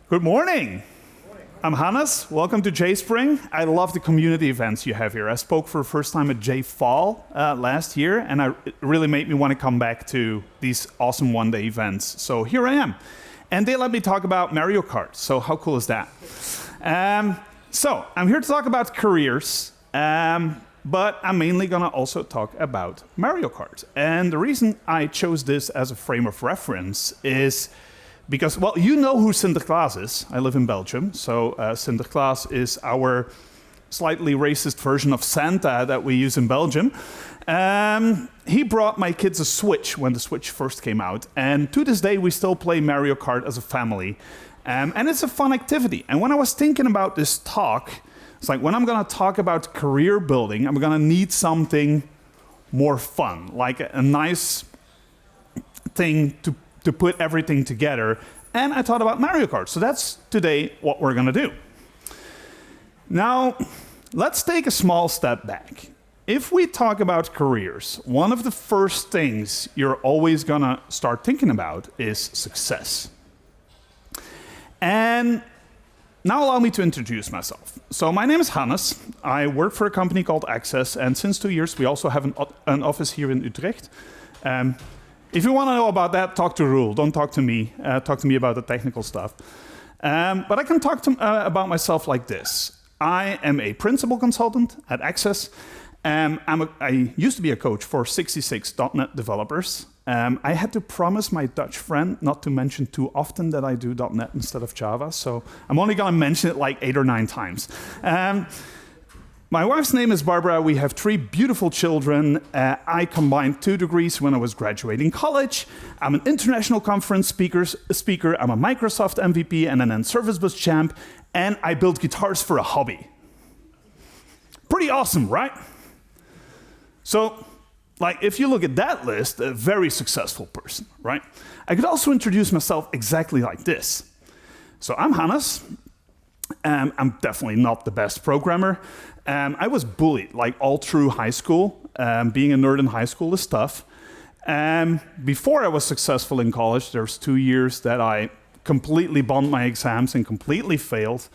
Good morning. I'm Hannes. Welcome to J-Spring. I love the community events you have here. I spoke for the first time at J-Fall last year, and it really made me want to come back to these awesome one-day events. So here I am. And they let me talk about Mario Kart. So how cool is that? So I'm here to talk about careers, but I'm mainly going to also talk about Mario Kart. And the reason I chose this as a frame of reference is because, well, you know who Sinterklaas is. I live in Belgium, so Sinterklaas is our slightly racist version of Santa that we use in Belgium. He brought my kids a Switch when the Switch first came out, and to this day we still play Mario Kart as a family. And it's a fun activity. And when I was thinking about this talk, it's like when I'm going to talk about career building, I'm going to need something more fun, like a nice thing to put everything together. And I thought about Mario Kart. So that's today what we're going to do. Now, let's take a small step back. If we talk about careers, one of the first things you're always going to start thinking about is success. And now allow me to introduce myself. So my name is Hannes. I work for a company called Axxes, and since 2 years we also have an office here in Utrecht. If you want to know about that, talk to Roel. Don't talk to me. Talk to me about the technical stuff. But I can talk about myself like this. I am a principal consultant at Axxes. I used to be a coach for 66 .NET developers. I had to promise my Dutch friend not to mention too often that I do .NET instead of Java, so I'm only going to mention it like 8 or 9 times. My wife's name is Barbara. We have 3 beautiful children. I combined 2 degrees when I was graduating college. I'm an international conference speaker. I'm a Microsoft MVP and an Service Bus champ, and I build guitars for a hobby. Pretty awesome, right? So, like, if you look at that list, a very successful person, right? I could also introduce myself exactly like this. So I'm Hannes. I'm definitely not the best programmer. I was bullied, like, all through high school. Being a nerd in high school is tough. Before I was successful in college, there's 2 years that I completely bombed my exams and completely failed.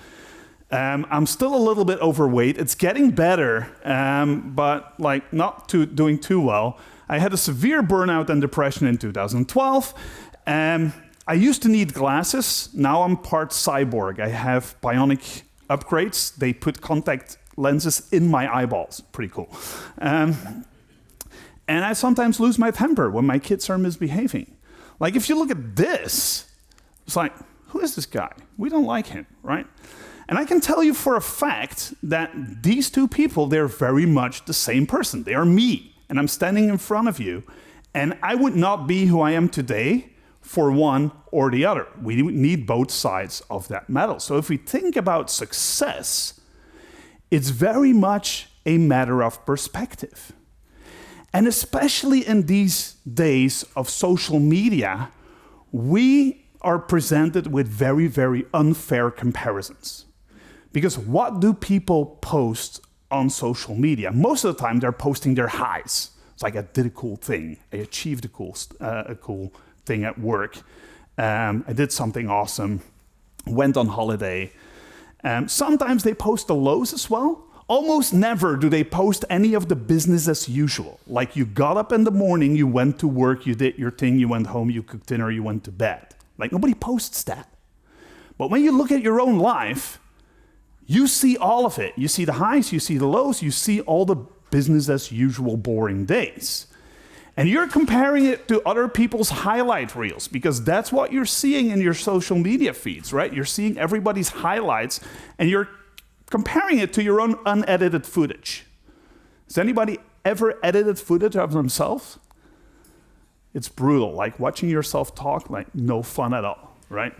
I'm still a little bit overweight. It's getting better, but like not doing too well. I had a severe burnout and depression in 2012. I used to need glasses. Now I'm part cyborg. I have bionic upgrades. They put contact lenses in my eyeballs. Pretty cool. And I sometimes lose my temper when my kids are misbehaving. Like, if you look at this, it's like, who is this guy? We don't like him, right? And I can tell you for a fact that these 2 people, they're very much the same person. They are me, and I'm standing in front of you, and I would not be who I am today for one or the other. We need both sides of that medal. So if we think about success, it's very much a matter of perspective. And especially in these days of social media, we are presented with very, very unfair comparisons. Because what do people post on social media? Most of the time, they're posting their highs. It's like, I did a cool thing. I achieved a cool thing at work. I did something awesome. Went on holiday. Sometimes they post the lows as well. Almost never do they post any of the business as usual. Like, you got up in the morning, you went to work, you did your thing, you went home, you cooked dinner, you went to bed. Like, nobody posts that. But when you look at your own life, you see all of it. You see the highs, you see the lows, you see all the business as usual boring days. And you're comparing it to other people's highlight reels, because that's what you're seeing in your social media feeds, right? You're seeing everybody's highlights, and you're comparing it to your own unedited footage. Has anybody ever edited footage of themselves? It's brutal. Like, watching yourself talk, like, no fun at all, right?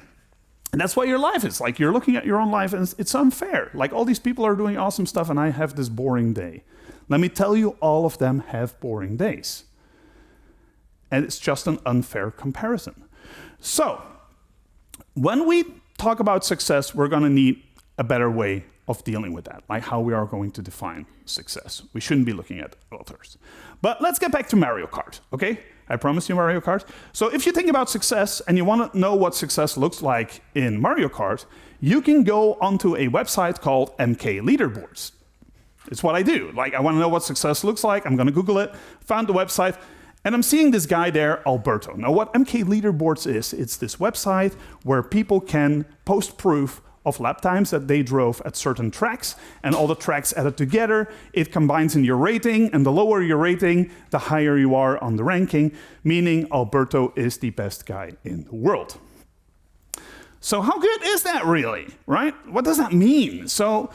And that's what your life is. Like, you're looking at your own life and it's unfair. Like, all these people are doing awesome stuff and I have this boring day. Let me tell you, all of them have boring days. And it's just an unfair comparison. So, when we talk about success, we're going to need a better way of dealing with that, like how we are going to define success. We shouldn't be looking at others. But let's get back to Mario Kart, okay? I promise you Mario Kart. So if you think about success and you want to know what success looks like in Mario Kart, you can go onto a website called MK Leaderboards. It's what I do. Like, I want to know what success looks like. I'm going to Google it, found the website, and I'm seeing this guy there, Alberto. Now, what MK Leaderboards is, it's this website where people can post proof of lap times that they drove at certain tracks, and all the tracks added together, it combines in your rating, and the lower your rating, the higher you are on the ranking, meaning Alberto is the best guy in the world. So how good is that really, right? What does that mean? So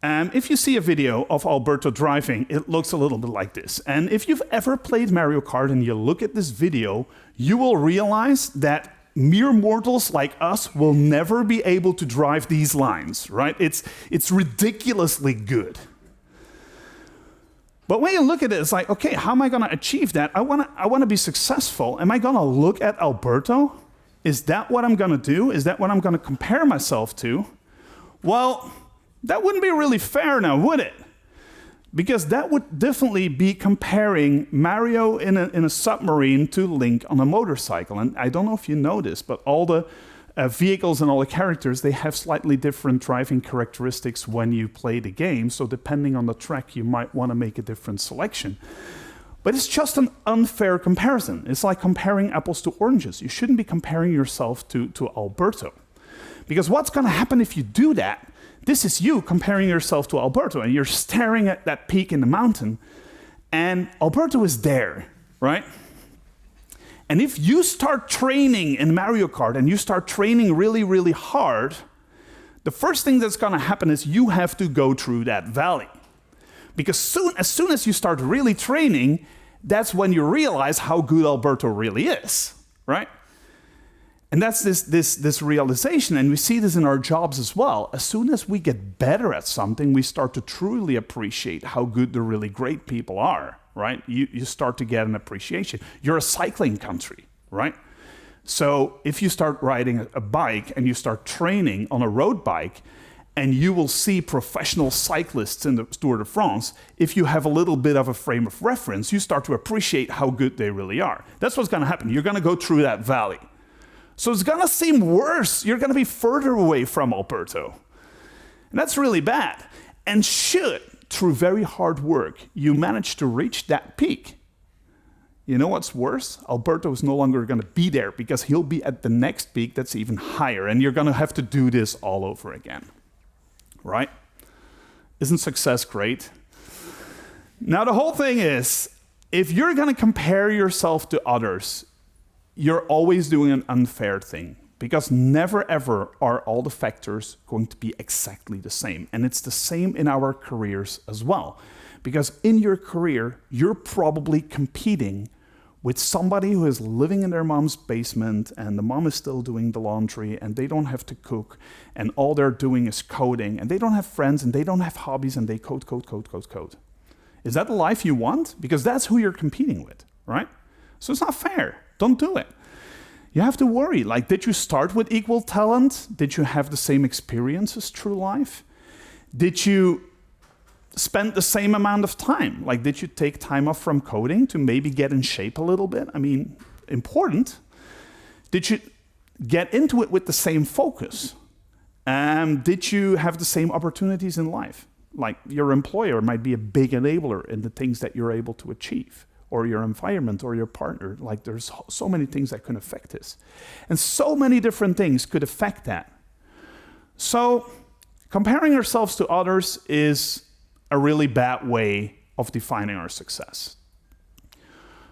if you see a video of Alberto driving, it looks a little bit like this. And if you've ever played Mario Kart and you look at this video, you will realize that mere mortals like us will never be able to drive these lines, right? It's ridiculously good. But when you look at it, it's like, okay, how am I going to achieve that? I want to be successful. Am I going to look at Alberto? Is that what I'm going to do? Is that what I'm going to compare myself to? Well, that wouldn't be really fair now, would it? Because that would definitely be comparing Mario in a submarine to Link on a motorcycle. And I don't know if you know this, but all the vehicles and all the characters, they have slightly different driving characteristics when you play the game. So depending on the track, you might want to make a different selection. But it's just an unfair comparison. It's like comparing apples to oranges. You shouldn't be comparing yourself to Alberto. Because what's going to happen if you do that? This is you comparing yourself to Alberto, and you're staring at that peak in the mountain, and Alberto is there, right? And if you start training in Mario Kart and you start training really, really hard, the first thing that's going to happen is you have to go through that valley. Because as soon as you start really training, that's when you realize how good Alberto really is, right? And that's this realization, and we see this in our jobs as well. As soon as we get better at something, we start to truly appreciate how good the really great people are, right? You start to get an appreciation. You're a cycling country, right? So if you start riding a bike and you start training on a road bike, and you will see professional cyclists in the Tour de France, if you have a little bit of a frame of reference, you start to appreciate how good they really are. That's what's going to happen. You're going to go through that valley. So it's going to seem worse. You're going to be further away from Alberto. And that's really bad. And should, through very hard work, you manage to reach that peak, you know what's worse? Alberto is no longer going to be there because he'll be at the next peak that's even higher. And you're going to have to do this all over again. Right? Isn't success great? Now, the whole thing is, if you're going to compare yourself to others, you're always doing an unfair thing, because never ever are all the factors going to be exactly the same. And it's the same in our careers as well. Because in your career, you're probably competing with somebody who is living in their mom's basement, and the mom is still doing the laundry, and they don't have to cook, and all they're doing is coding, and they don't have friends, and they don't have hobbies, and they code. Is that the life you want? Because that's who you're competing with, right? So it's not fair. Don't do it. You have to worry, like, did you start with equal talent? Did you have the same experiences through life? Did you spend the same amount of time? Like, did you take time off from coding to maybe get in shape a little bit? I mean, important. Did you get into it with the same focus? Did you have the same opportunities in life? Like, your employer might be a big enabler in the things that you're able to achieve, or your environment, or your partner. Like, there's so many things that can affect this. And so many different things could affect that. So comparing ourselves to others is a really bad way of defining our success.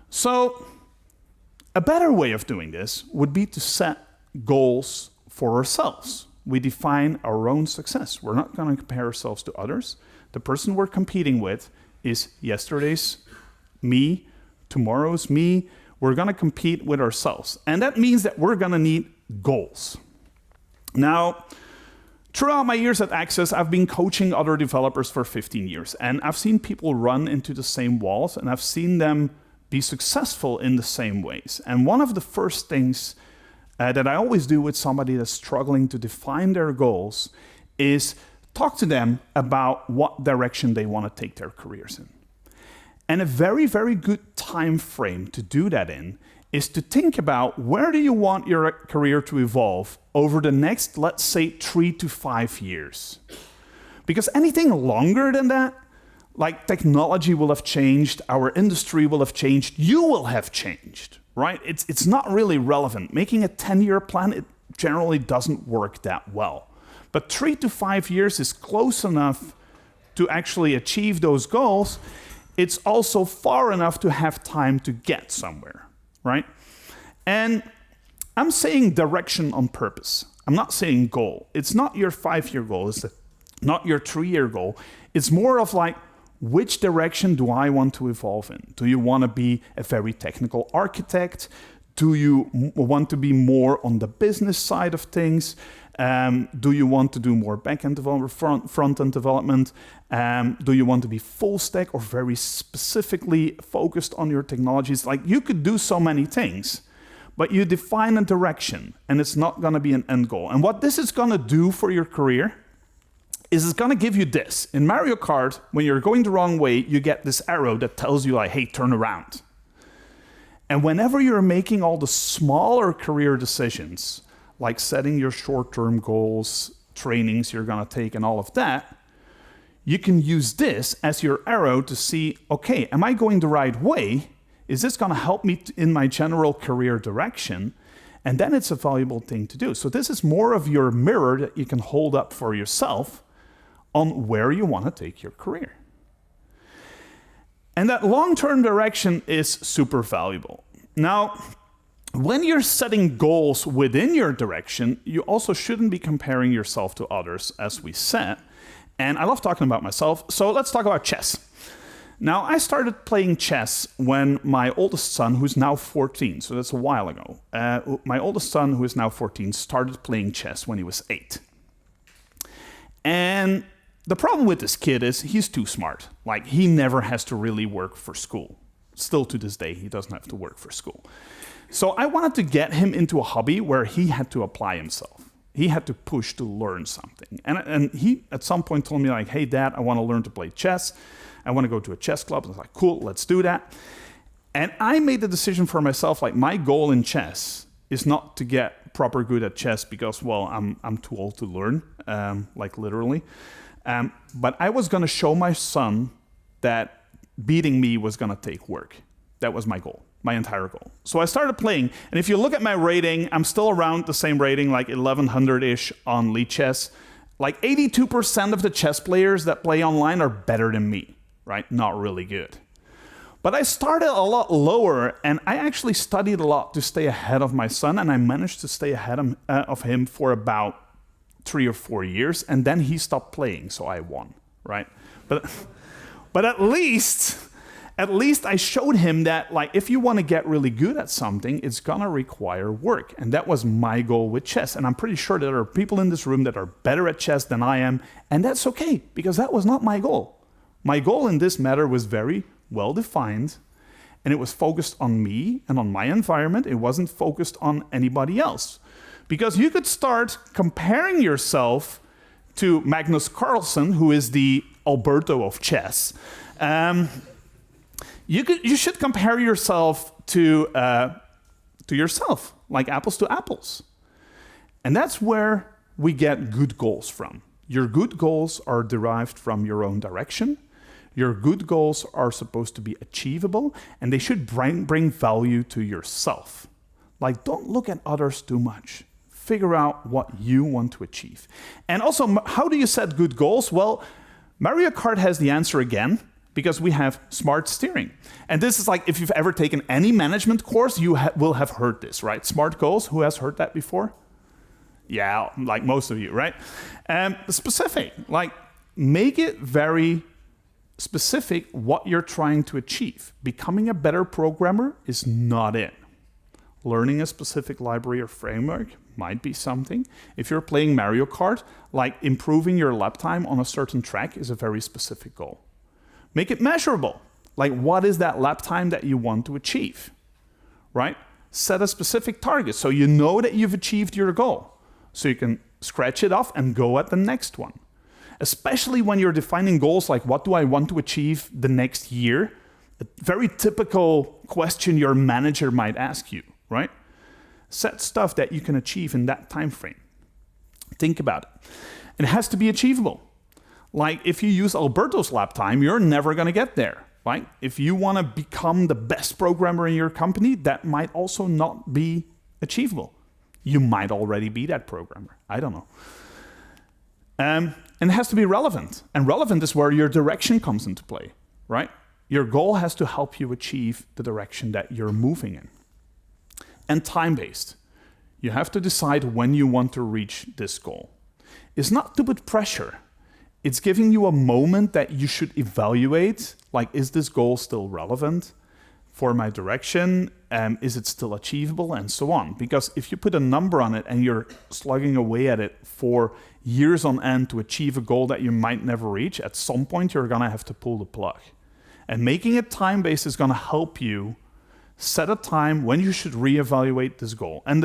So a better way of doing this would be to set goals for ourselves. We define our own success. We're not going to compare ourselves to others. The person we're competing with is yesterday's me, tomorrow's me. We're going to compete with ourselves. And that means that we're going to need goals. Now, throughout my years at Axxes, I've been coaching other developers for 15 years. And I've seen people run into the same walls, and I've seen them be successful in the same ways. And one of the first things that I always do with somebody that's struggling to define their goals is talk to them about what direction they want to take their careers in. And a very, very good time frame to do that in is to think about where do you want your career to evolve over the next, let's say, 3 to 5 years. Because anything longer than that, like technology will have changed, our industry will have changed, you will have changed, right? It's not really relevant. Making a 10-year plan, it generally doesn't work that well. But 3 to 5 years is close enough to actually achieve those goals. It's also far enough to have time to get somewhere, right? And I'm saying direction on purpose. I'm not saying goal. It's not your 5-year goal. It's not your 3-year goal. It's more of like, which direction do I want to evolve in? Do you want to be a very technical architect? Do you want to be more on the business side of things? Do you want to do more back-end development, front-end development? Do you want to be full stack or very specifically focused on your technologies? Like, you could do so many things, but you define a direction and it's not going to be an end goal. And what this is going to do for your career is it's going to give you this. In Mario Kart, when you're going the wrong way, you get this arrow that tells you like, hey, turn around. And whenever you're making all the smaller career decisions, like setting your short-term goals, trainings you're going to take and all of that, you can use this as your arrow to see, okay, am I going the right way? Is this going to help me in my general career direction? And then it's a valuable thing to do. So this is more of your mirror that you can hold up for yourself on where you want to take your career. And that long-term direction is super valuable. Now, when you're setting goals within your direction, you also shouldn't be comparing yourself to others, as we said. And I love talking about myself, so let's talk about chess. Now, I started playing chess when my oldest son, who's now 14, so that's a while ago, my oldest son, who is now 14, started playing chess when he was 8. And the problem with this kid is he's too smart. Like, he never has to really work for school. Still to this day, he doesn't have to work for school. So I wanted to get him into a hobby where he had to apply himself. He had to push to learn something. And he, at some point, told me, like, hey, Dad, I want to learn to play chess. I want to go to a chess club. I was like, cool, let's do that. And I made the decision for myself, like, my goal in chess is not to get proper good at chess because, well, I'm too old to learn, like literally. But I was going to show my son that beating me was going to take work. That was my goal, my entire goal. So I started playing. And if you look at my rating, I'm still around the same rating, like 1100-ish on Lead Chess. Like 82% of the chess players that play online are better than me, right? Not really good. But I started a lot lower, and I actually studied a lot to stay ahead of my son, and I managed to stay ahead of him for about 3 or 4 years, and then he stopped playing, so I won, right? But at least I showed him that, like, if you want to get really good at something, it's gonna require work, and that was my goal with chess. And I'm pretty sure there are people in this room that are better at chess than I am, and that's okay, because that was not my goal. My goal in this matter was very well defined, and it was focused on me and on my environment. It wasn't focused on anybody else. Because you could start comparing yourself to Magnus Carlsen, who is the Alberto of chess. You should compare yourself to yourself, like apples to apples. And that's where we get good goals from. Your good goals are derived from your own direction. Your good goals are supposed to be achievable, and they should bring value to yourself. Like, don't look at others too much. Figure out what you want to achieve. And also, how do you set good goals? Well, Mario Kart has the answer again, because we have smart steering. And this is like, if you've ever taken any management course, you will have heard this, right? Smart goals, who has heard that before? Yeah, like most of you, right? Specific, like, make it very specific what you're trying to achieve. Becoming a better programmer is not it. Learning a specific library or framework might be something. If you're playing Mario Kart, like, improving your lap time on a certain track is a very specific goal. Make it measurable. Like, what is that lap time that you want to achieve, right? Set a specific target so you know that you've achieved your goal. So you can scratch it off and go at the next one. Especially when you're defining goals like, what do I want to achieve the next year? A very typical question your manager might ask you, right? Set stuff that you can achieve in that time frame. Think about it. It has to be achievable. Like if you use Alberto's lap time, you're never going to get there, right? If you want to become the best programmer in your company, that might also not be achievable. You might already be that programmer. I don't know. And it has to be relevant. And relevant is where your direction comes into play, right? Your goal has to help you achieve the direction that you're moving in. And time-based. You have to decide when you want to reach this goal. It's not to put pressure. It's giving you a moment that you should evaluate, like, is this goal still relevant for my direction? Is it still achievable? And so on. Because if you put a number on it and you're slugging away at it for years on end to achieve a goal that you might never reach, at some point you're gonna have to pull the plug. And making it time-based is gonna help you set a time when you should reevaluate this goal. And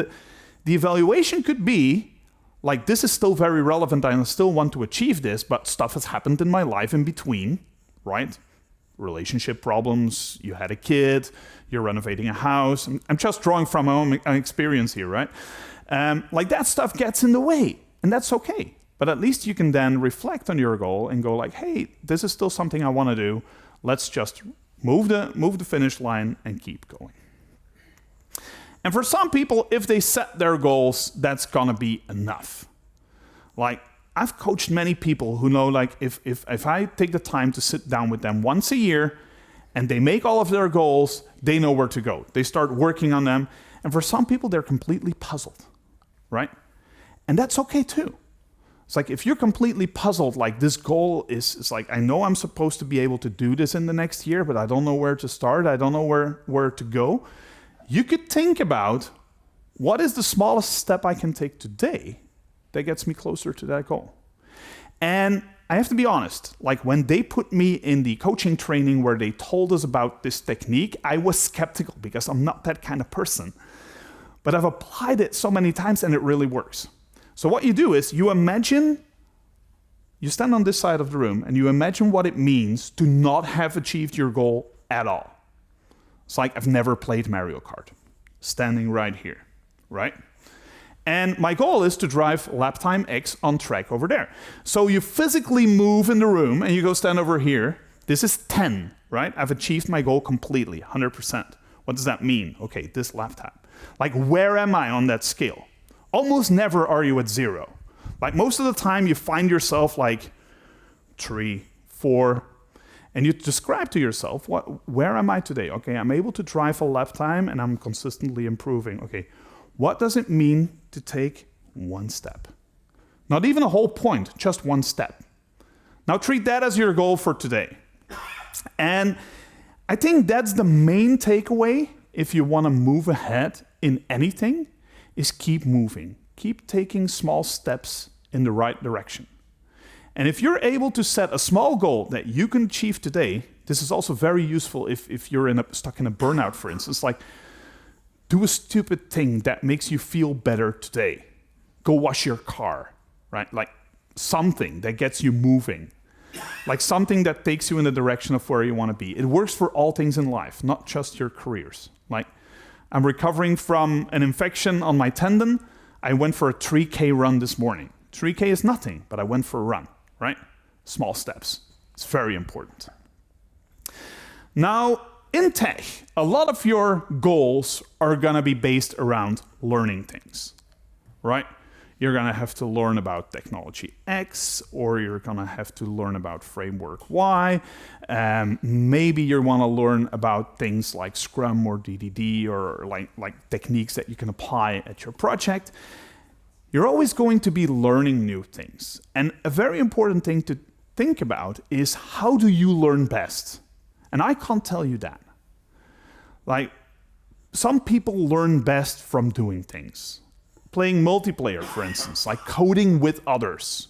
the evaluation could be, like, this is still very relevant, I still want to achieve this, but stuff has happened in my life in between, right? Relationship problems, you had a kid, you're renovating a house. I'm just drawing from my own experience here, right? Like that stuff gets in the way, and that's okay. But at least you can then reflect on your goal and go like, hey, this is still something I want to do. Let's just move the finish line and keep going. And for some people, if they set their goals, that's gonna be enough. Like, I've coached many people who know, like, if I take the time to sit down with them once a year and they make all of their goals, they know where to go. They start working on them. And for some people, they're completely puzzled, right? And that's okay too. It's like, if you're completely puzzled, like this goal is like, I know I'm supposed to be able to do this in the next year, but I don't know where to start. I don't know where to go. You could think about, what is the smallest step I can take today that gets me closer to that goal? And I have to be honest, like when they put me in the coaching training where they told us about this technique, I was skeptical because I'm not that kind of person. But I've applied it so many times and it really works. So what you do is you stand on this side of the room and you imagine what it means to not have achieved your goal at all. It's like I've never played Mario Kart, standing right here, right? And my goal is to drive lap time X on track over there. So you physically move in the room and you go stand over here. This is 10, right? I've achieved my goal completely, 100%. What does that mean? Okay, this lap time. Like, where am I on that scale? Almost never are you at 0. Like, most of the time you find yourself like 3, 4, and you describe to yourself, where am I today? Okay, I'm able to drive a lap time and I'm consistently improving. Okay, what does it mean to take one step? Not even a whole point, just one step. Now treat that as your goal for today. And I think that's the main takeaway if you want to move ahead in anything, is keep moving. Keep taking small steps in the right direction. And if you're able to set a small goal that you can achieve today, this is also very useful if you're stuck in a burnout, for instance. Like, do a stupid thing that makes you feel better today. Go wash your car, right? Like something that gets you moving. Like something that takes you in the direction of where you want to be. It works for all things in life, not just your careers. Like, I'm recovering from an infection on my tendon. I went for a 3K run this morning. 3K is nothing, but I went for a run, right? Small steps. It's very important. Now, in tech, a lot of your goals are gonna be based around learning things, right? You're gonna have to learn about technology X, or you're gonna have to learn about framework Y. Maybe you wanna learn about things like Scrum or DDD, or like techniques that you can apply at your project. You're always going to be learning new things. And a very important thing to think about is, how do you learn best? And I can't tell you that. Like, some people learn best from doing things. Playing multiplayer, for instance, like coding with others.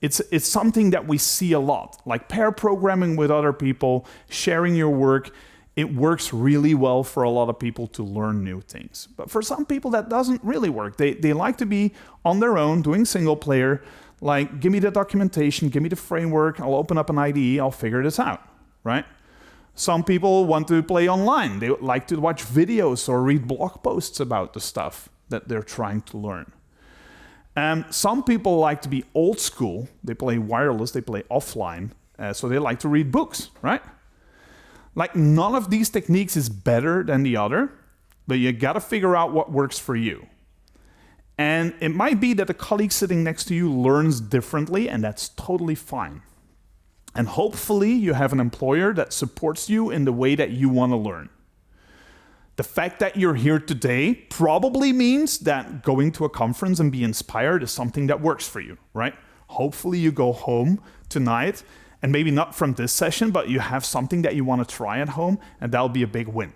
It's something that we see a lot, like pair programming with other people, sharing your work. It works really well for a lot of people to learn new things. But for some people, that doesn't really work. They like to be on their own, doing single player, like, give me the documentation, give me the framework, I'll open up an IDE, I'll figure this out, right? Some people want to play online. They like to watch videos or read blog posts about the stuff that they're trying to learn. Some people like to be old school. They play wireless, they play offline, so they like to read books, right? Like, none of these techniques is better than the other, but you gotta figure out what works for you. And it might be that the colleague sitting next to you learns differently, and that's totally fine. And hopefully you have an employer that supports you in the way that you want to learn. The fact that you're here today probably means that going to a conference and be inspired is something that works for you, right? Hopefully you go home tonight, and maybe not from this session, but you have something that you want to try at home, and that'll be a big win.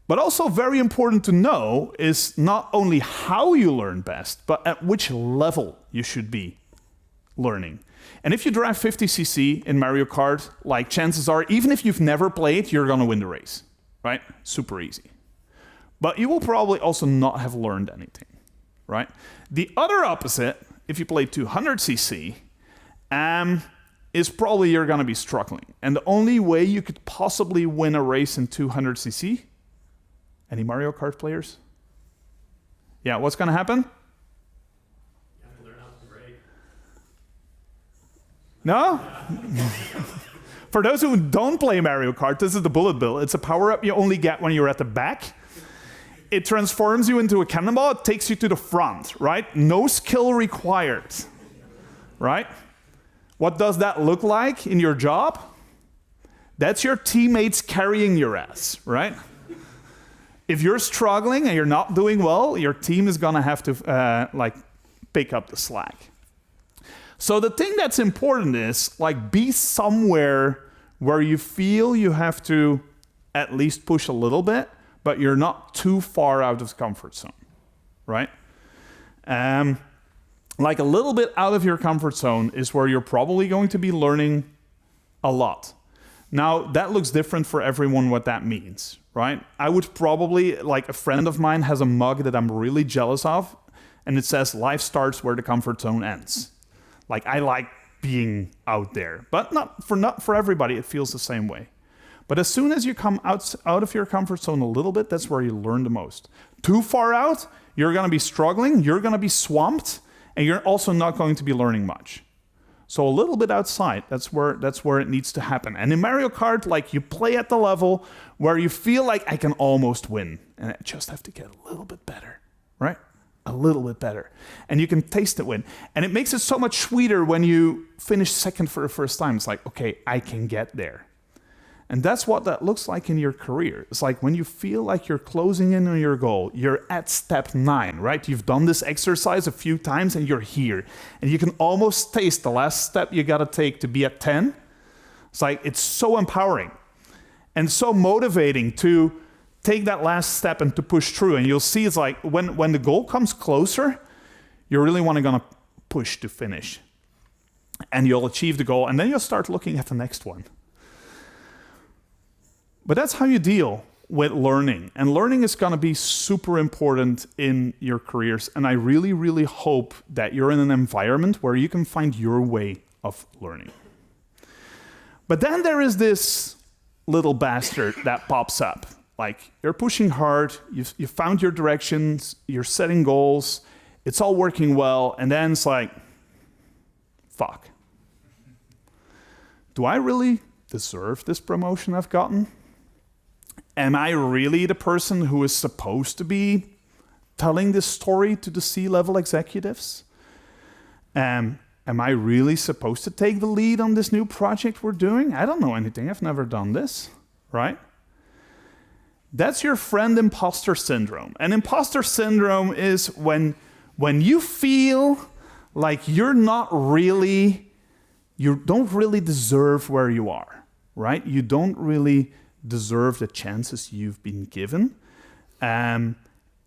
But also very important to know is not only how you learn best, but at which level you should be learning. And if you drive 50cc in Mario Kart, like, chances are, even if you've never played, you're gonna win the race, right? Super easy. But you will probably also not have learned anything, right? The other opposite, if you play 200cc, is probably you're gonna be struggling. And the only way you could possibly win a race in 200cc, any Mario Kart players? Yeah, what's gonna happen? No? For those who don't play Mario Kart, this is the bullet bill. It's a power-up you only get when you're at the back. It transforms you into a cannonball. It takes you to the front, right? No skill required, right? What does that look like in your job? That's your teammates carrying your ass, right? If you're struggling and you're not doing well, your team is gonna have to pick up the slack. So the thing that's important is, like, be somewhere where you feel you have to at least push a little bit, but you're not too far out of the comfort zone, right? Like, a little bit out of your comfort zone is where you're probably going to be learning a lot. Now, that looks different for everyone what that means, right? I would probably, like, a friend of mine has a mug that I'm really jealous of, and it says, "Life starts where the comfort zone ends." Like, I like being out there, but not for everybody. It feels the same way. But as soon as you come out of your comfort zone a little bit, that's where you learn the most. Too far out, you're gonna be struggling, you're gonna be swamped, and you're also not going to be learning much. So a little bit outside, that's where it needs to happen. And in Mario Kart, like, you play at the level where you feel like I can almost win, and I just have to get a little bit better, right? A little bit better. And you can taste it win. And it makes it so much sweeter when you finish second for the first time. It's like, okay, I can get there. And that's what that looks like in your career. It's like when you feel like you're closing in on your goal, you're at step 9, right? You've done this exercise a few times and you're here. And you can almost taste the last step you gotta take to be at 10. It's like, it's so empowering and so motivating to take that last step and to push through. And you'll see it's like when the goal comes closer, you're really gonna push to finish. And you'll achieve the goal, and then you'll start looking at the next one. But that's how you deal with learning. And learning is gonna be super important in your careers. And I really, really hope that you're in an environment where you can find your way of learning. But then there is this little bastard that pops up. Like, you're pushing hard, you found your directions, you're setting goals, it's all working well, and then it's like, fuck. Do I really deserve this promotion I've gotten? Am I really the person who is supposed to be telling this story to the C-level executives? Am I really supposed to take the lead on this new project we're doing? I don't know anything, I've never done this, right? That's your friend imposter syndrome. And imposter syndrome is when you feel like you don't really deserve where you are, right? You don't really deserve the chances you've been given, and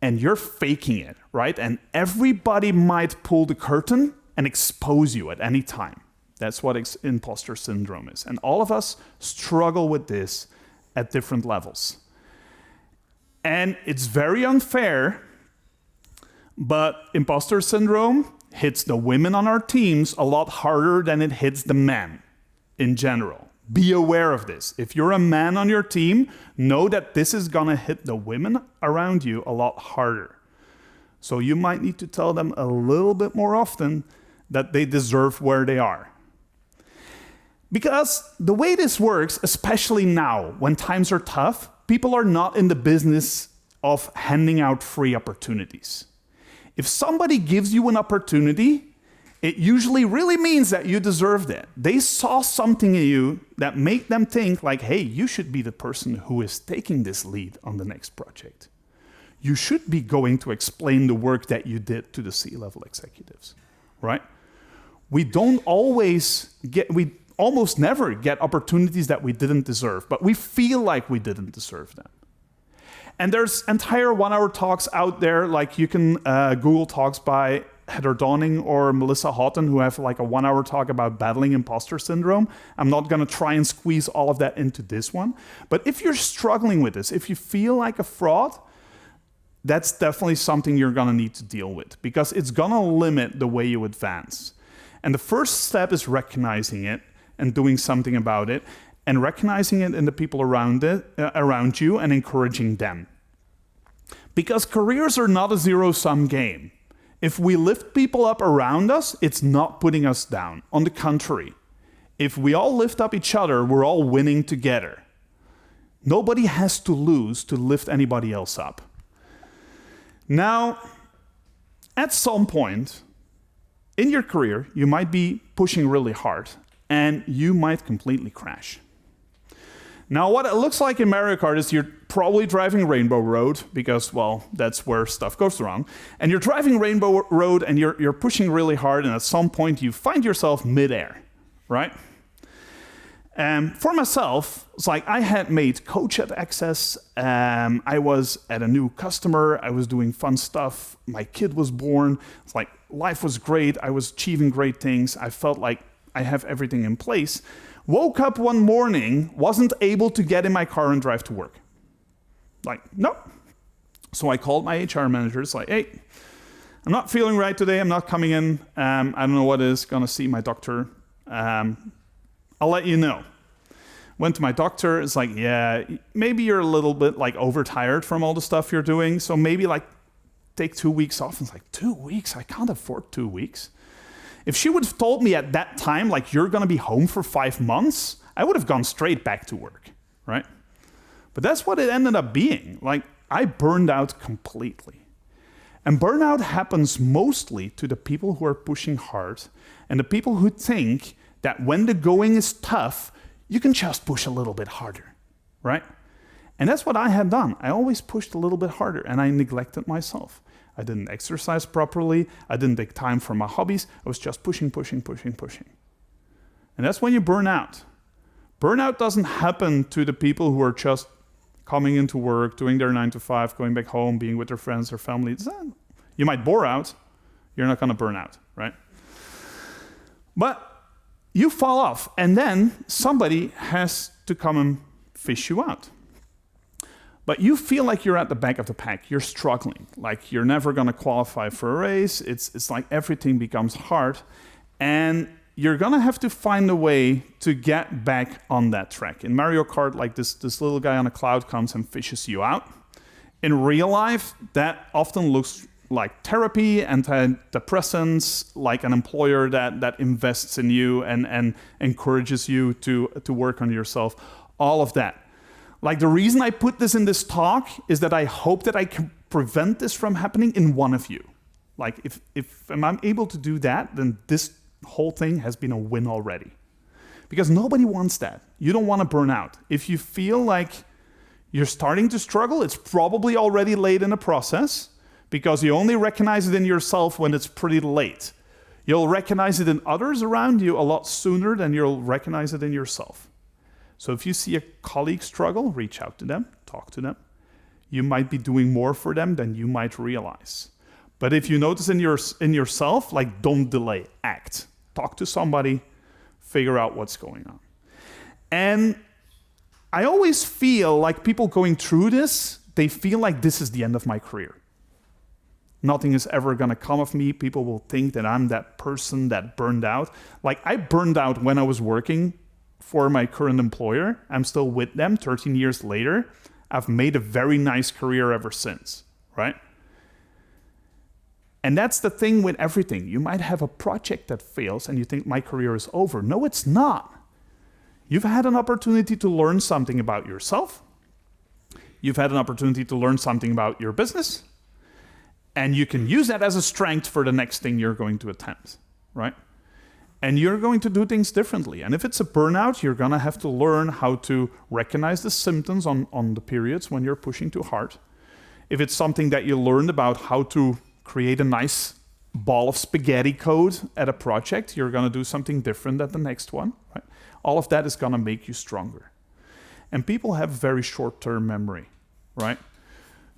you're faking it, right? And everybody might pull the curtain and expose you at any time. That's what imposter syndrome is. And all of us struggle with this at different levels. And it's very unfair, but imposter syndrome hits the women on our teams a lot harder than it hits the men in general. Be aware of this. If you're a man on your team, know that this is gonna hit the women around you a lot harder. So you might need to tell them a little bit more often that they deserve where they are. Because the way this works, especially now, when times are tough, people are not in the business of handing out free opportunities. If somebody gives you an opportunity, it usually really means that you deserved it. They saw something in you that made them think like, hey, you should be the person who is taking this lead on the next project. You should be going to explain the work that you did to the C-level executives, right? We almost never get opportunities that we didn't deserve, but we feel like we didn't deserve them. And there's entire 1-hour talks out there, like you can Google talks by Heather Dawning or Melissa Houghton, who have like a 1-hour talk about battling imposter syndrome. I'm not gonna try and squeeze all of that into this one. But if you're struggling with this, if you feel like a fraud, that's definitely something you're gonna need to deal with, because it's gonna limit the way you advance. And the first step is recognizing it and doing something about it, and recognizing it in the people around you and encouraging them. Because careers are not a zero-sum game. If we lift people up around us, it's not putting us down. On the contrary, if we all lift up each other, we're all winning together. Nobody has to lose to lift anybody else up. Now, at some point in your career, you might be pushing really hard, and you might completely crash. Now, what it looks like in Mario Kart is you're probably driving Rainbow Road, because, well, that's where stuff goes wrong. And you're driving Rainbow Road, and you're pushing really hard, and at some point you find yourself midair, right? For myself, it's like I had made coach at Axxes. I was at a new customer. I was doing fun stuff. My kid was born. It's like life was great. I was achieving great things. I felt like I have everything in place. Woke up one morning, wasn't able to get in my car and drive to work. Like, nope. So I called my HR manager. It's like, hey, I'm not feeling right today. I'm not coming in. I don't know what it is. Gonna see my doctor. I'll let you know. Went to my doctor. It's like, yeah, maybe you're a little bit like overtired from all the stuff you're doing. So maybe like take 2 weeks off. It's like, 2 weeks? I can't afford 2 weeks. If she would have told me at that time, like, you're gonna be home for 5 months, I would have gone straight back to work, right? But that's what it ended up being. Like, I burned out completely. And burnout happens mostly to the people who are pushing hard and the people who think that when the going is tough, you can just push a little bit harder, right? And that's what I had done. I always pushed a little bit harder, and I neglected myself. I didn't exercise properly. I didn't take time for my hobbies. I was just pushing. And that's when you burn out. Burnout doesn't happen to the people who are just coming into work, doing their 9 to 5, going back home, being with their friends or family. You might bore out. You're not going to burn out, right? But you fall off, and then somebody has to come and fish you out. But you feel like you're at the back of the pack. You're struggling. Like you're never going to qualify for a race. It's like everything becomes hard. And you're going to have to find a way to get back on that track. In Mario Kart, like this little guy on a cloud comes and fishes you out. In real life, that often looks like therapy, antidepressants, like an employer that invests in you and encourages you to work on yourself, all of that. Like the reason I put this in this talk is that I hope that I can prevent this from happening in one of you. Like if I'm able to do that, then this whole thing has been a win already. Because nobody wants that. You don't want to burn out. If you feel like you're starting to struggle, it's probably already late in the process, because you only recognize it in yourself when it's pretty late. You'll recognize it in others around you a lot sooner than you'll recognize it in yourself. So if you see a colleague struggle, reach out to them, talk to them. You might be doing more for them than you might realize. But if you notice in yourself, like, don't delay, act. Talk to somebody, figure out what's going on. And I always feel like people going through this, they feel like this is the end of my career. Nothing is ever gonna come of me. People will think that I'm that person that burned out. Like, I burned out when I was working for my current employer. I'm still with them 13 years later. I've made a very nice career ever since, right? And that's the thing with everything. You might have a project that fails and you think my career is over. No, it's not. You've had an opportunity to learn something about yourself. You've had an opportunity to learn something about your business. And you can use that as a strength for the next thing you're going to attempt, right? And you're going to do things differently. And if it's a burnout, you're going to have to learn how to recognize the symptoms on the periods when you're pushing too hard. If it's something that you learned about how to create a nice ball of spaghetti code at a project, you're going to do something different at the next one, right? All of that is going to make you stronger. And people have very short-term memory, right?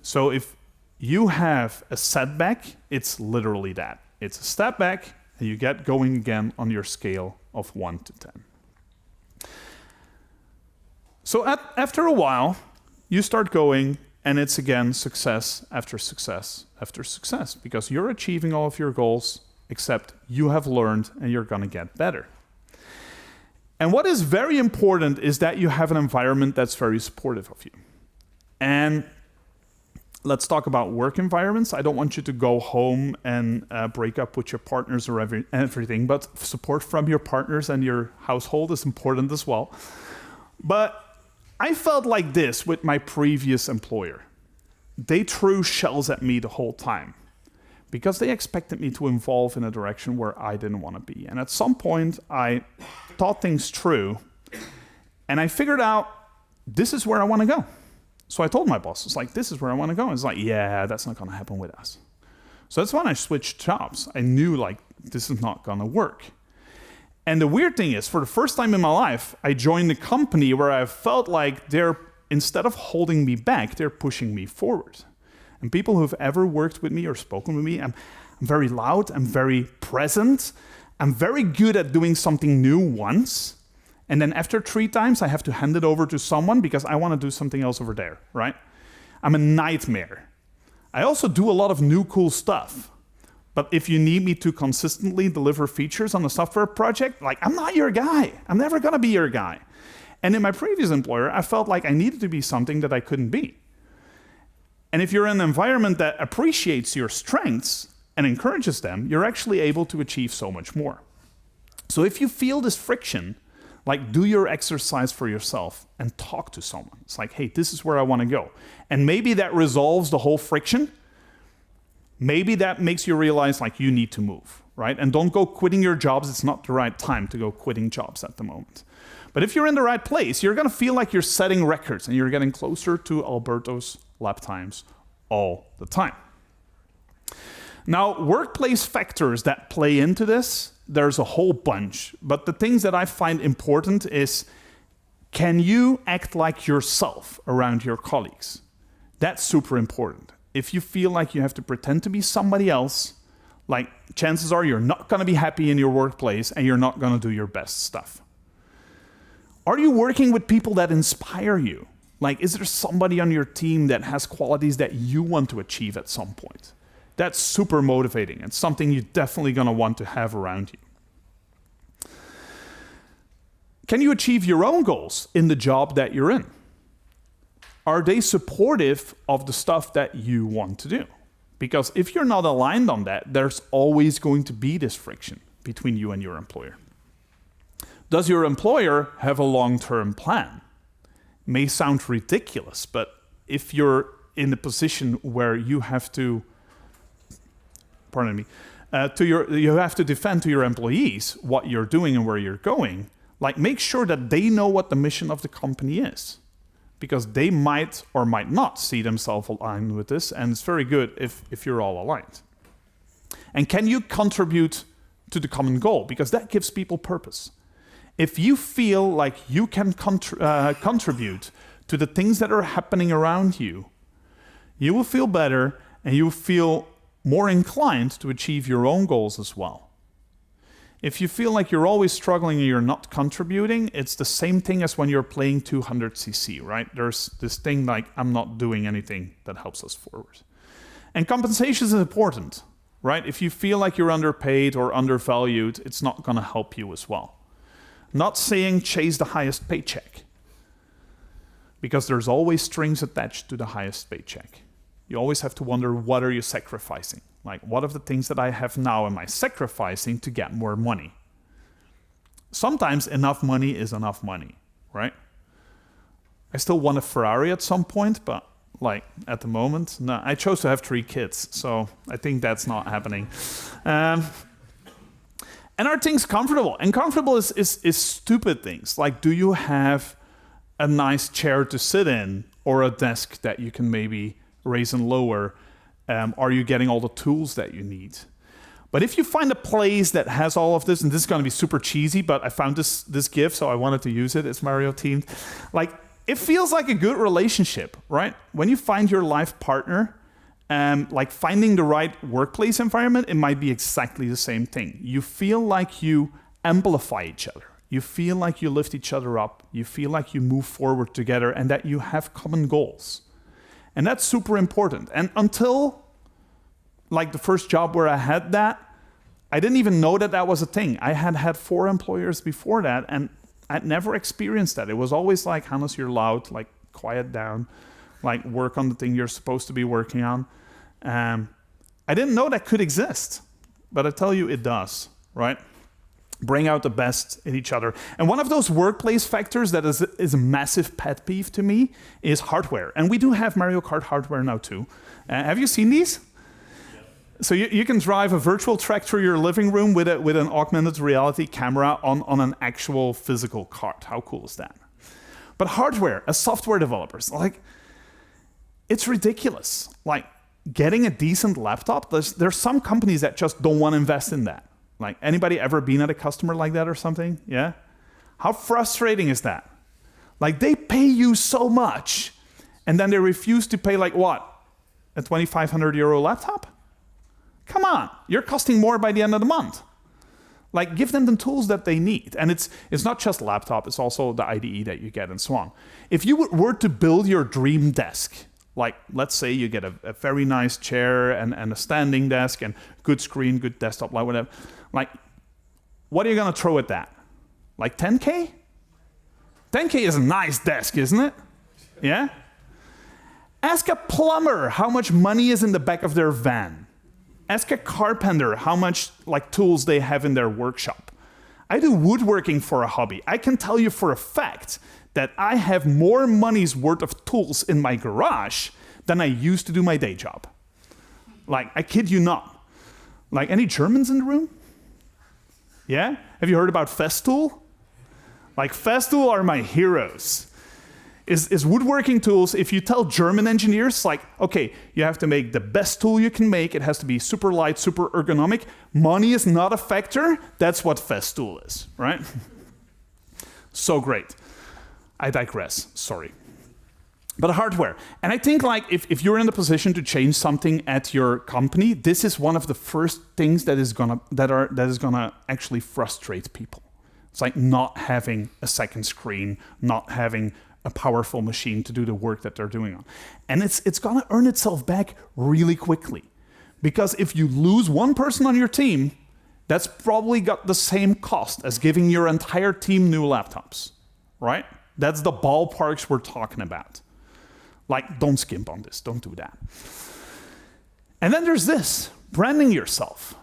So if you have a setback, it's literally that. It's a step back, and you get going again on your scale of 1 to 10. So after a while, you start going, and it's again success after success after success, because you're achieving all of your goals, except you have learned and you're going to get better. And what is very important is that you have an environment that's very supportive of you. And let's talk about work environments. I don't want you to go home and break up with your partners or everything, but support from your partners and your household is important as well. But I felt like this with my previous employer. They threw shells at me the whole time because they expected me to evolve in a direction where I didn't want to be. And at some point, I thought things through, and I figured out this is where I want to go. So I told my boss, it's like, this is where I want to go. And it's like, yeah, that's not going to happen with us. So that's when I switched jobs. I knew, like, this is not going to work. And the weird thing is, for the first time in my life, I joined a company where I felt like instead of holding me back, they're pushing me forward. And people who've ever worked with me or spoken with me, I'm very loud, I'm very present, I'm very good at doing something new once, and then after 3 times, I have to hand it over to someone because I want to do something else over there, right? I'm a nightmare. I also do a lot of new cool stuff. But if you need me to consistently deliver features on a software project, like, I'm not your guy. I'm never going to be your guy. And in my previous employer, I felt like I needed to be something that I couldn't be. And if you're in an environment that appreciates your strengths and encourages them, you're actually able to achieve so much more. So if you feel this friction, like, do your exercise for yourself and talk to someone. It's like, hey, this is where I want to go. And maybe that resolves the whole friction. Maybe that makes you realize, like, you need to move, right? And don't go quitting your jobs. It's not the right time to go quitting jobs at the moment. But if you're in the right place, you're going to feel like you're setting records and you're getting closer to Alberto's lap times all the time. Now, workplace factors that play into this, there's a whole bunch. But the things that I find important is, can you act like yourself around your colleagues? That's super important. If you feel like you have to pretend to be somebody else, like, chances are you're not going to be happy in your workplace and you're not going to do your best stuff. Are you working with people that inspire you? Like, is there somebody on your team that has qualities that you want to achieve at some point? That's super motivating. It's something you're definitely going to want to have around you. Can you achieve your own goals in the job that you're in? Are they supportive of the stuff that you want to do? Because if you're not aligned on that, there's always going to be this friction between you and your employer. Does your employer have a long-term plan? May sound ridiculous, but if you're in a position where you have to, you have to defend to your employees what you're doing and where you're going, like, make sure that they know what the mission of the company is. Because they might or might not see themselves aligned with this, and it's very good if you're all aligned. And can you contribute to the common goal? Because that gives people purpose. If you feel like you can contribute to the things that are happening around you, you will feel better and you will feel more inclined to achieve your own goals as well. If you feel like you're always struggling and you're not contributing, it's the same thing as when you're playing 200cc, right? There's this thing like, I'm not doing anything that helps us forward. And compensation is important, right? If you feel like you're underpaid or undervalued, it's not going to help you as well. Not saying chase the highest paycheck, because there's always strings attached to the highest paycheck. You always have to wonder, what are you sacrificing? Like, what of the things that I have now am I sacrificing to get more money? Sometimes enough money is enough money, right? I still want a Ferrari at some point, but like at the moment, no. I chose to have 3 kids, so I think that's not happening. And are things comfortable? And comfortable is stupid things. Like, do you have a nice chair to sit in, or a desk that you can maybe raise and lower? Are you getting all the tools that you need? But if you find a place that has all of this, and this is going to be super cheesy, but I found this GIF, so I wanted to use it. It's Mario themed. Like, it feels like a good relationship, right? When you find your life partner, like finding the right workplace environment, it might be exactly the same thing. You feel like you amplify each other. You feel like you lift each other up. You feel like you move forward together and that you have common goals. And that's super important. And until like the first job where I had that, I didn't even know that was a thing. I had 4 employers before that, and I'd never experienced that. It was always like, Hannes, you're loud, like quiet down, like work on the thing you're supposed to be working on. I didn't know that could exist, but I tell you it does, right? Bring out the best in each other. And one of those workplace factors that is a massive pet peeve to me is hardware. And we do have Mario Kart hardware now too. Have you seen these? So you can drive a virtual track through your living room with an augmented reality camera on an actual physical kart. How cool is that? But hardware, as software developers, like, it's ridiculous. Like, getting a decent laptop, there's some companies that just don't want to invest in that. Like, anybody ever been at a customer like that or something? Yeah? How frustrating is that? Like, they pay you so much, and then they refuse to pay, like, what? A 2,500 euro laptop? Come on, you're costing more by the end of the month. Like, give them the tools that they need. And it's not just laptop, it's also the IDE that you get and so on. If you were to build your dream desk, like, let's say you get a very nice chair and a standing desk and good screen, good desktop, like whatever. Like, what are you gonna throw at that? Like 10K? 10K is a nice desk, isn't it? Yeah? Ask a plumber how much money is in the back of their van. Ask a carpenter how much like tools they have in their workshop. I do woodworking for a hobby. I can tell you for a fact that I have more money's worth of tools in my garage than I used to do my day job. Like, I kid you not. Like, any Germans in the room? Yeah? Have you heard about Festool? Like, Festool are my heroes. Is woodworking tools, if you tell German engineers, like, okay, you have to make the best tool you can make, it has to be super light, super ergonomic, money is not a factor, that's what Festool is, right? So great. I digress, sorry. But hardware, and I think like if you're in the position to change something at your company, this is one of the first things that is gonna actually frustrate people. It's like not having a second screen, not having a powerful machine to do the work that they're doing on. And it's gonna earn itself back really quickly. Because if you lose one person on your team, that's probably got the same cost as giving your entire team new laptops, right? That's the ballparks we're talking about. Like, don't skimp on this, don't do that. And then there's this, branding yourself.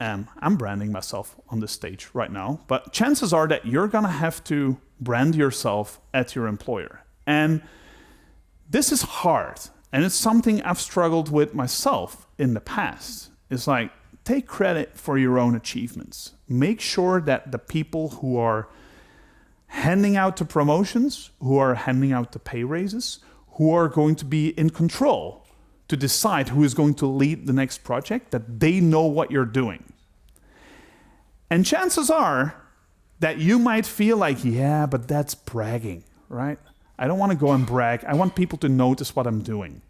I'm branding myself on this stage right now, but chances are that you're gonna have to brand yourself at your employer. And this is hard, and it's something I've struggled with myself in the past. It's like, take credit for your own achievements. Make sure that the people who are handing out the promotions, who are handing out the pay raises, who are going to be in control to decide who is going to lead the next project, that they know what you're doing. And chances are that you might feel like, yeah, but that's bragging, right? I don't want to go and brag. I want people to notice what I'm doing.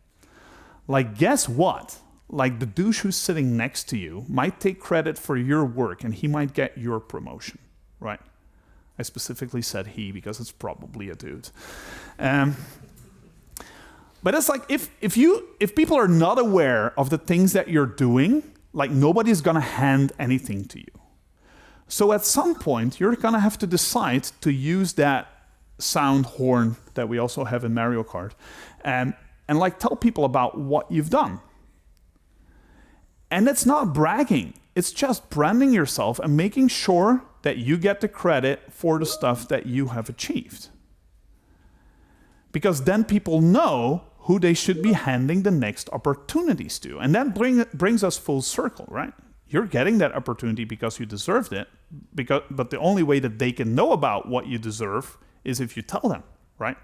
Like, guess what? Like, the douche who's sitting next to you might take credit for your work and he might get your promotion, right? I specifically said he because it's probably a dude. But it's like, if people are not aware of the things that you're doing, like, nobody's gonna hand anything to you. So at some point, you're gonna have to decide to use that sound horn that we also have in Mario Kart and like tell people about what you've done. And it's not bragging, it's just branding yourself and making sure that you get the credit for the stuff that you have achieved. Because then people know who they should be handing the next opportunities to. And that brings us full circle, right? You're getting that opportunity because you deserved it, but the only way that they can know about what you deserve is if you tell them, right?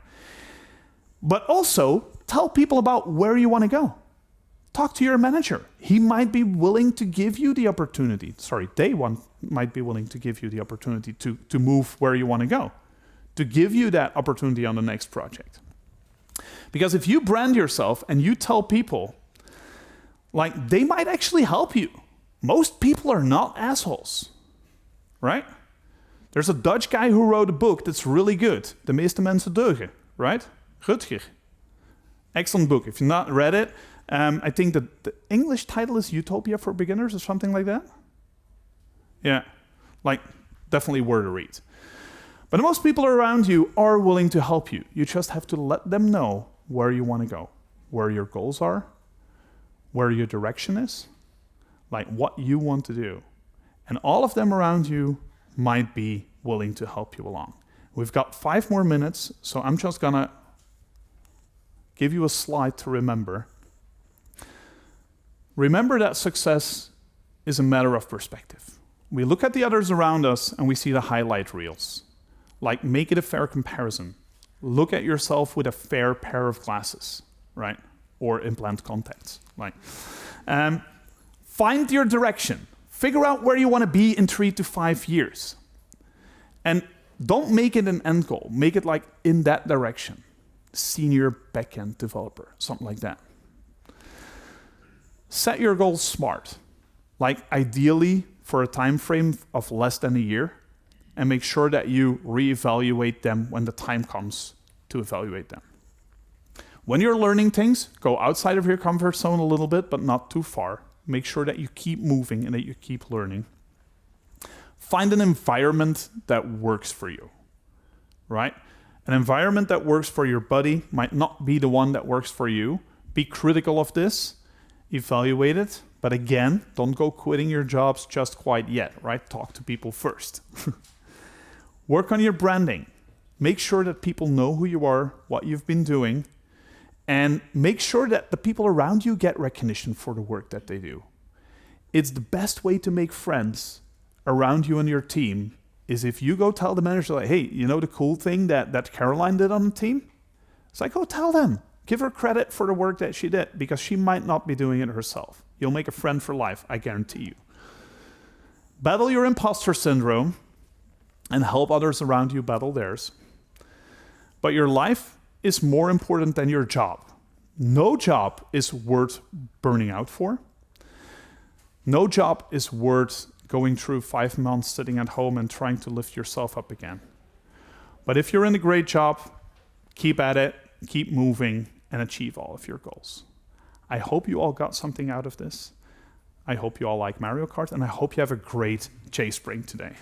But also, tell people about where you want to go. Talk to your manager. He might be willing to give you the opportunity. Sorry, might be willing to give you the opportunity to move where you want to go, to give you that opportunity on the next project. Because if you brand yourself and you tell people, like, they might actually help you. Most people are not assholes, right? There's a Dutch guy who wrote a book that's really good. De meeste mensen deugen, right? Rutger. Excellent book. If you've not read it, I think that the English title is Utopia for Beginners or something like that. Yeah, like, definitely worth a read. But most people around you are willing to help you. You just have to let them know where you want to go, where your goals are, where your direction is, like what you want to do. And all of them around you might be willing to help you along. We've got 5 more minutes, so I'm just gonna give you a slide to remember. Remember that success is a matter of perspective. We look at the others around us and we see the highlight reels. Like, make it a fair comparison. Look at yourself with a fair pair of glasses, right? Or implant contacts. Like, find your direction. Figure out where you want to be in 3 to 5 years. And don't make it an end goal. Make it like in that direction. Senior backend developer, something like that. Set your goals smart. Like, ideally for a time frame of less than a year. And make sure that you reevaluate them when the time comes to evaluate them. When you're learning things, go outside of your comfort zone a little bit, but not too far. Make sure that you keep moving and that you keep learning. Find an environment that works for you, right? An environment that works for your buddy might not be the one that works for you. Be critical of this, evaluate it, but again, don't go quitting your jobs just quite yet, right? Talk to people first. Work on your branding. Make sure that people know who you are, what you've been doing, and make sure that the people around you get recognition for the work that they do. It's the best way to make friends around you and your team is if you go tell the manager, like, hey, you know the cool thing that Caroline did on the team? It's like, go tell them. Give her credit for the work that she did, because she might not be doing it herself. You'll make a friend for life, I guarantee you. Battle your imposter syndrome and help others around you battle theirs. But your life is more important than your job. No job is worth burning out for. No job is worth going through 5 months sitting at home and trying to lift yourself up again. But if you're in a great job, keep at it, keep moving, and achieve all of your goals. I hope you all got something out of this. I hope you all like Mario Kart, and I hope you have a great J-Spring today.